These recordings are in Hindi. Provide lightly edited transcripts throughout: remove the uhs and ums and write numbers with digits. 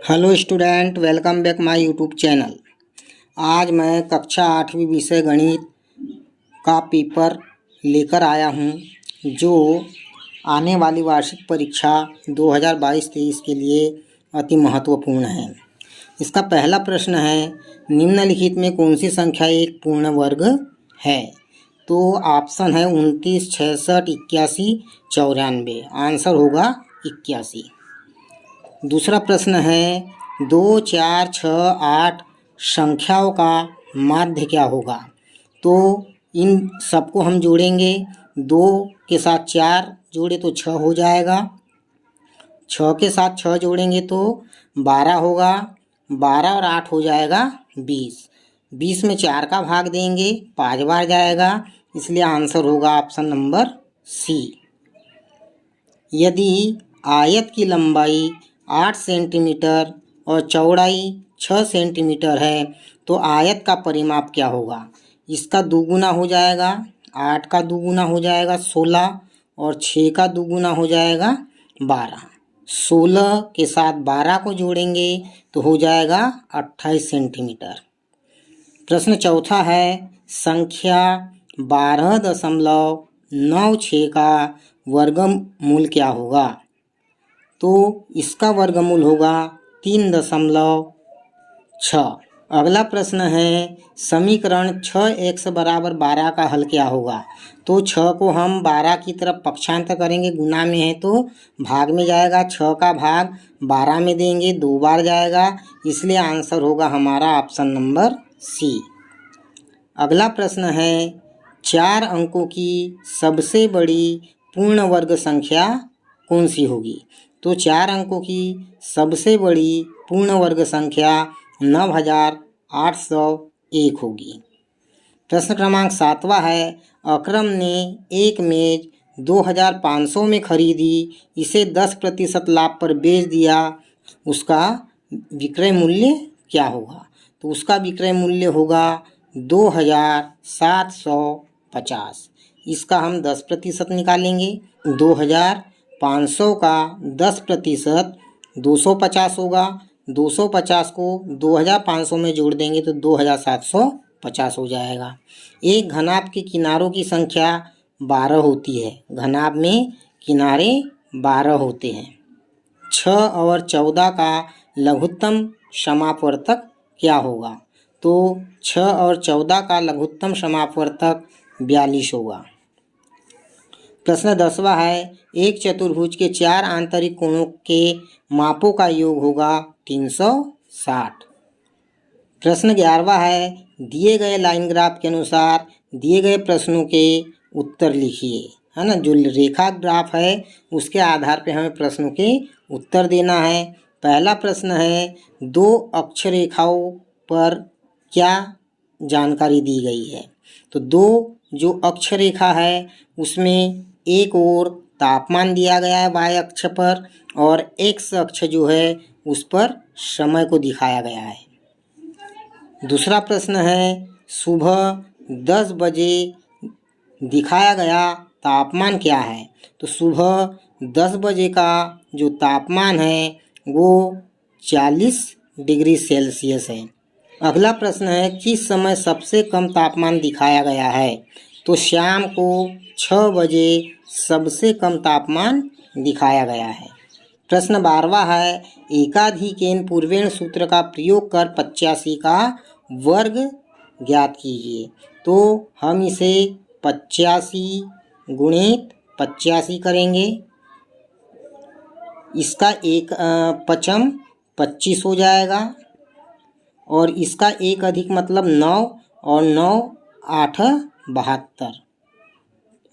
Hello student, welcome back my YouTube channel. आज मैं कक्षा 8वीं विषय गणित का पेपर लेकर आया हूं, जो आने वाली वार्षिक परीक्षा 2022-23 के लिए अति महत्वपूर्ण है। इसका पहला प्रश्न है, निम्नलिखित में कौन सी संख्या एक पूर्ण वर्ग है? तो ऑप्शन है 29, 66, 81, 94। आंसर होगा 81। दूसरा प्रश्न है, 2, 4, 6, 8 संख्याओं का माध्य क्या होगा? तो इन सबको हम जोड़ेंगे। 2 के साथ 4 जोड़े तो 6 हो जाएगा। 6 के साथ 6 जोड़ेंगे तो 12 होगा। 12 और 8 हो जाएगा 20। 20 में 4 का भाग देंगे, 5 बार जाएगा, इसलिए आंसर होगा ऑप्शन नंबर सी। यदि आयत की लंबाई 8 सेंटीमीटर और चौड़ाई 6 सेंटीमीटर है तो आयत का परिमाप क्या होगा? इसका दुगुना हो जाएगा, 8 का दुगुना हो जाएगा 16 और 6 का दुगुना हो जाएगा 12। 16 के साथ 12 को जोड़ेंगे तो हो जाएगा 28 सेंटीमीटर। प्रश्न चौथा है, संख्या 12.96 का वर्गमूल क्या होगा? तो इसका वर्गमूल होगा 3.6। अगला प्रश्न है, समीकरण 6x बराबर 12 का हल क्या होगा? तो 6 को हम 12 की तरफ पक्षांतर करेंगे, गुना में है तो भाग में जाएगा। 6 का भाग 12 में देंगे, 2 बार जाएगा, इसलिए आंसर होगा हमारा ऑप्शन नंबर सी। अगला प्रश्न है, 4 अंकों की सबसे बड़ी पूर्ण वर्ग संख्या कौन सी होगी? तो 4 अंकों की सबसे बड़ी पूर्ण वर्ग संख्या 9801 होगी। प्रश्न क्रमांक 7वां है, अकरम ने एक मेज 2500 में खरीदी, इसे 10% लाभ पर बेच दिया, उसका विक्रय मूल्य क्या होगा? तो उसका विक्रय मूल्य होगा 2750। इसका हम 10% निकालेंगे। 2500 का 10% 250 होगा। 250 को 2500 में जोड़ देंगे तो 2750 हो जाएगा। एक घनाभ के किनारों की संख्या 12 होती है। घनाभ में किनारे 12 होते हैं। 6 और 14 का लघुत्तम समापवर्तक क्या होगा? तो 6 और 14 का लघुत्तम समापवर्तक 42 होगा। प्रश्न 10वां है, एक चतुर्भुज के 4 आंतरिक कोणों के मापों का योग होगा 360। प्रश्न 11वां है, दिए गए लाइन ग्राफ के अनुसार दिए गए प्रश्नों के उत्तर लिखिए। है ना, जो रेखा ग्राफ है उसके आधार पे हमें प्रश्नों के उत्तर देना है। पहला प्रश्न है, 2 अक्षरेखाओं पर क्या जानकारी दी गई है? तो 2 जो अक्षरेखा है उसमें एक ओर तापमान दिया गया है y अक्ष पर, और x अक्ष जो है उस पर समय को दिखाया गया है। दूसरा प्रश्न है, सुबह 10 बजे दिखाया गया तापमान क्या है? तो सुबह 10 बजे का जो तापमान है वो 40 डिग्री सेल्सियस है। अगला प्रश्न है, किस समय सबसे कम तापमान दिखाया गया है? तो शाम को 6 बजे सबसे कम तापमान दिखाया गया है। प्रश्न 12वां है, एकाधिकेन पूर्वेण सूत्र का प्रयोग कर 85 का वर्ग ज्ञात कीजिए। तो हम इसे 85 गुणित 85 करेंगे। इसका एक पचम 25 हो जाएगा, और इसका एक अधिक मतलब 9, और 9 8 72,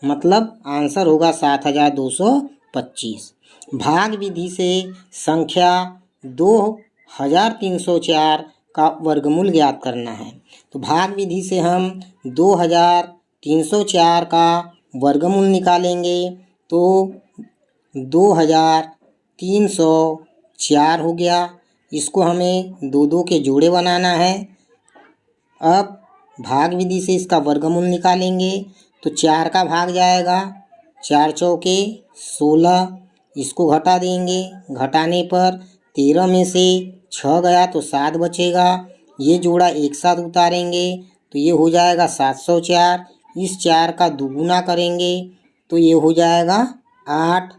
मतलब आंसर होगा 7225। भाग विधि से संख्या 2304 का वर्गमूल ज्ञात करना है। तो भाग विधि से हम 2304 का वर्गमूल निकालेंगे तो 2304 हो गया। इसको हमें 2 के जोड़े बनाना है। अब भाग विधि से इसका वर्गमूल निकालेंगे तो 4 का भाग जाएगा, 4 चौके 16, इसको घटा देंगे, घटाने पर 13 में से 6 गया तो 7 बचेगा। ये जोड़ा एक साथ उतारेंगे तो ये हो जाएगा 704। इस 4 का दुगुना करेंगे तो ये हो जाएगा 8।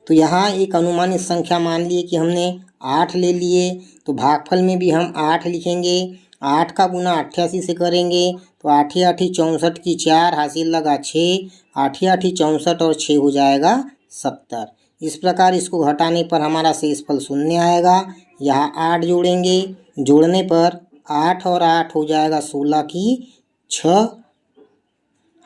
तो यहाँ एक अनुमानित संख्या मान लिए कि हमने 8 ले लिए, तो भागफल में भी हम 8 लिखेंगे। 8 का गुना 88 से करेंगे तो 8 8 64 की 4 हासिल लगा 6। 8 8 64 और 6 हो जाएगा 70। इस प्रकार इसको घटाने पर हमारा शेषफल 0 आएगा। यहाँ 8 जोड़ेंगे, जोड़ने पर 8 और 8 हो जाएगा 16 की 6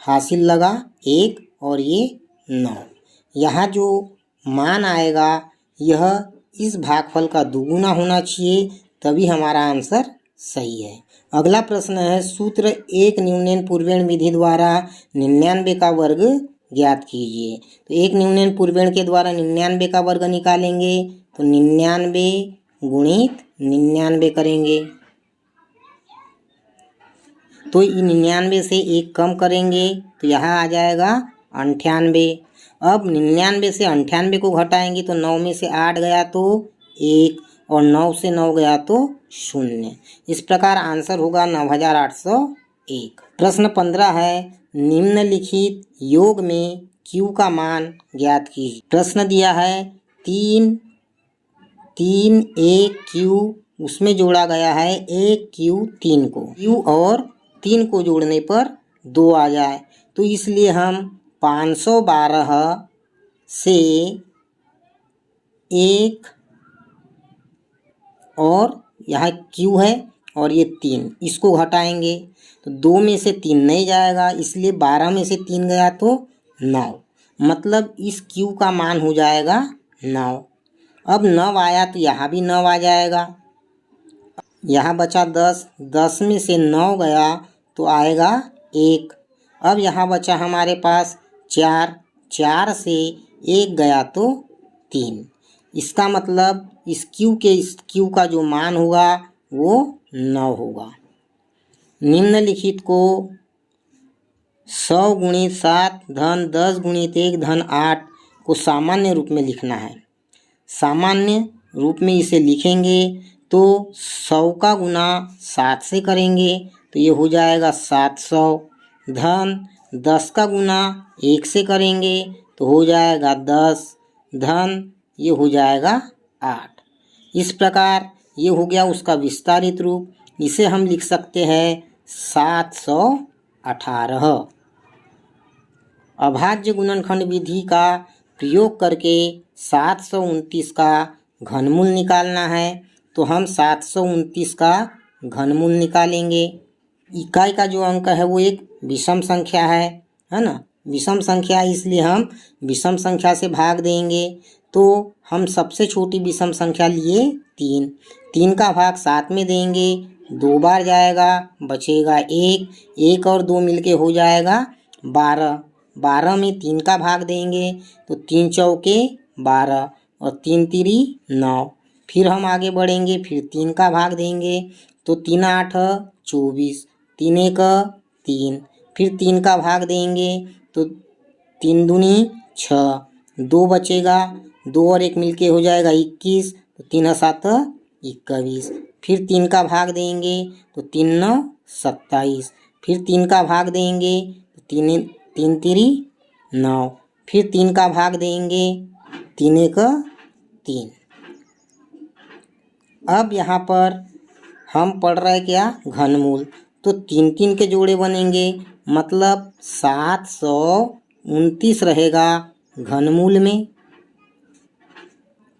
हासिल लगा 1 और ये 9। यहाँ जो मान आएगा यह इस भागफल का दुगुना होना चाहिए, तभी हमारा आंसर सही है। अगला प्रश्न है, सूत्र एक न्यूनन पूर्वेण विधि द्वारा 99 का वर्ग ज्ञात कीजिए। तो एक न्यूनन पूर्वेण के द्वारा 99 का वर्ग निकालेंगे तो 99 गुणित 99 करेंगे तो 99 से 1 कम करेंगे तो यहाँ आ जाएगा 98। अब 99 से 98 को घटाएंगे तो 9 में से 8 गया तो 1 और 9 से 9 गया तो 0। इस प्रकार आंसर होगा 9801। प्रश्न 15 है, निम्नलिखित योग में Q का मान ज्ञात कीजिए। प्रश्न दिया है 3 1 Q, उसमें जोड़ा गया है 1 Q 3 को। Q और 3 को जोड़ने पर 2 आ जाए, तो इसलिए हम 512 से 1 और यहाँ Q है और ये 3, इसको घटाएंगे तो 2 में से 3 नहीं जाएगा, इसलिए 12 में से 3 गया तो 9। मतलब इस Q का मान हो जाएगा 9। अब 9 आया तो यहाँ भी 9 आ जाएगा। यहाँ बचा 10, 10 में से 9 गया तो आएगा 1। अब यहाँ बचा हमारे पास 4, 4 से 1 गया तो 3। इसका मतलब इस Q का जो मान होगा वो 9 होगा। निम्नलिखित को 100 गुणित 7 धन 10 गुणित 1 धन 8 को सामान्य रूप में लिखना है। सामान्य रूप में इसे लिखेंगे तो 100 का गुना 7 से करेंगे तो ये हो जाएगा 700। धन 10 का गुना 1 से करेंगे तो हो जाएगा 10, धन ये हो जाएगा 8। इस प्रकार ये हो गया उसका विस्तारित रूप। इसे हम लिख सकते हैं 718। अभाज्य गुणनखंड विधि का प्रयोग करके 729 का घनमूल निकालना है, तो हम 729 का घनमूल निकालेंगे। इकाई का जो अंक है वो एक विषम संख्या है ना। विषम संख्या इसलिए हम विषम संख्या से भाग देंगे। तो हम सबसे छोटी विषम संख्या लिए 3। 3 का भाग 7 में देंगे, 2 बार जाएगा, बचेगा 1। 1 और 2 मिलके हो जाएगा 12। 12 में 3 का भाग देंगे तो 3 चौके 12 और 3 तिरी 9। फिर हम आगे बढ़ेंगे, फिर 3 का भाग देंगे तो 3 8 24, 3 1 3। फिर 3 का भाग देंगे तो 3 दूनी 6, 2 बचेगा, 2 और 1 मिलके हो जाएगा 21, तो 3 7 21। फिर 3 का भाग देंगे तो 3 9 27। फिर 3 का भाग देंगे तो 3 3 9। फिर 3 का भाग देंगे 3 1 3। अब यहाँ पर हम पढ़ रहे क्या, घनमूल। तो 3 3 के जोड़े बनेंगे, मतलब 729 रहेगा घनमूल में।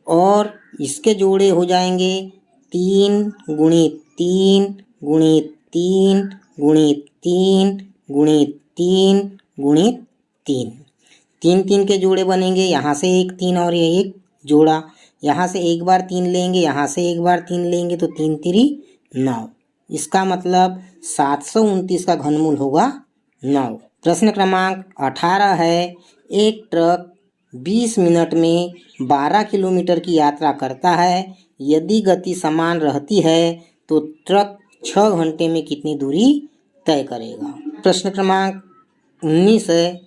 और इसके जोड़े हो जाएंगे 3 गुणित 3 गुणित 3 गुणित 3 गुणित 3 गुणित 3। 3 3 के जोड़े बनेंगे, यहाँ से एक 3 और ये एक जोड़ा, यहाँ से एक बार 3 लेंगे, यहाँ से एक बार 3 लेंगे तो 3 3 9। इसका मतलब 729 का घनमूल होगा 9। प्रश्न क्रमांक 18 है, एक ट्रक 20 मिनट में 12 किलोमीटर की यात्रा करता है। यदि गति समान रहती है तो ट्रक 6 घंटे में कितनी दूरी तय करेगा। प्रश्न क्रमांक 19 है,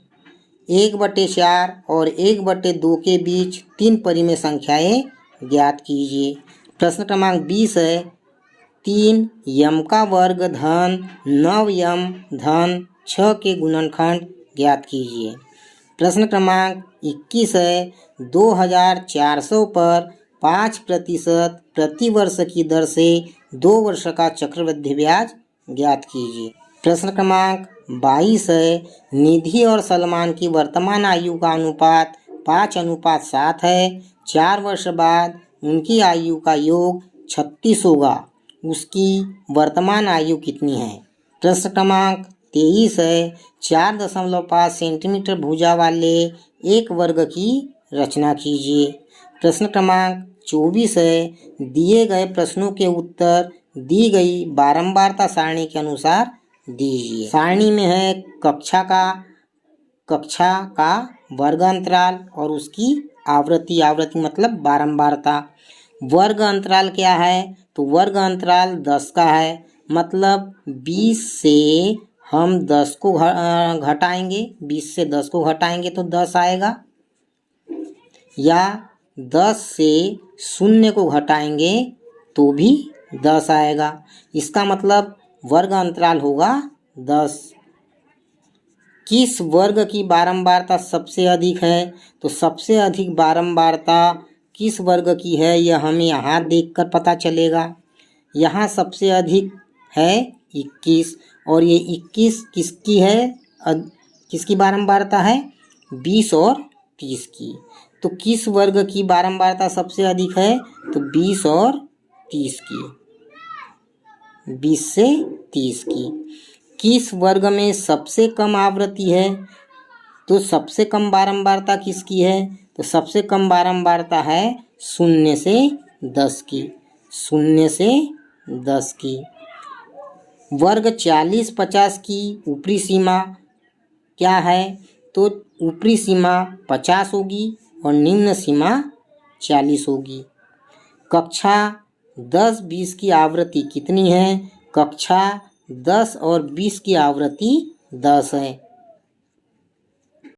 1/4 और 1/2 के बीच 3 परिमेय संख्याएं ज्ञात कीजिए। प्रश्न क्रमांक 20 है 3 यम का वर्ग धन 9 यम धन 6 के गुणनखंड ज्ञात कीजिए। प्रश्न क्रमांक 21 है 2400 पर 5% प्रति वर्ष की दर से 2 वर्ष का चक्रवृद्धि ब्याज ज्ञात कीजिए। प्रश्न क्रमांक 22 है निधि और सलमान की वर्तमान आयु का अनुपात 5:7 है। 4 वर्ष बाद उनकी आयु का योग 36 होगा, उसकी वर्तमान आयु कितनी है? प्रश्न क्रमांक 23 है 4.5 सेंटीमीटर भुजा वाले एक वर्ग की रचना कीजिए। प्रश्न क्रमांक 24 है दिए गए प्रश्नों के उत्तर दी गई बारंबारता सारणी के अनुसार दीजिए। सारणी में है कक्षा का वर्ग अंतराल और उसकी आवृत्ति मतलब बारंबारता। वर्ग अंतराल क्या है? तो वर्ग अंतराल 10 का है, मतलब 20 से हम 10 को घटाएंगे, 20 से 10 को घटाएंगे तो 10 आएगा, या 10 से 0 को घटाएंगे तो भी 10 आएगा। इसका मतलब वर्ग अंतराल होगा 10। किस वर्ग की बारंबारता सबसे अधिक है? तो सबसे अधिक बारंबारता किस वर्ग की है यह हमें यहाँ देखकर पता चलेगा। यहाँ सबसे अधिक है 21 और ये 21 किसकी है? किसकी बारंबारता है? 20 और 30 की। तो किस वर्ग की बारंबारता सबसे अधिक है? तो 20 और 30 की, 20 से 30 की। किस वर्ग में सबसे कम आवृत्ति है? तो सबसे कम बारंबारता किसकी है? तो सबसे कम बारंबारता है 0 से 10 की, 0 से 10 की। वर्ग 40-50 की ऊपरी सीमा क्या है? तो ऊपरी सीमा 50 होगी और निम्न सीमा 40 होगी। कक्षा 10-20 की आवृत्ति कितनी है? कक्षा 10 और 20 की आवृत्ति 10 है।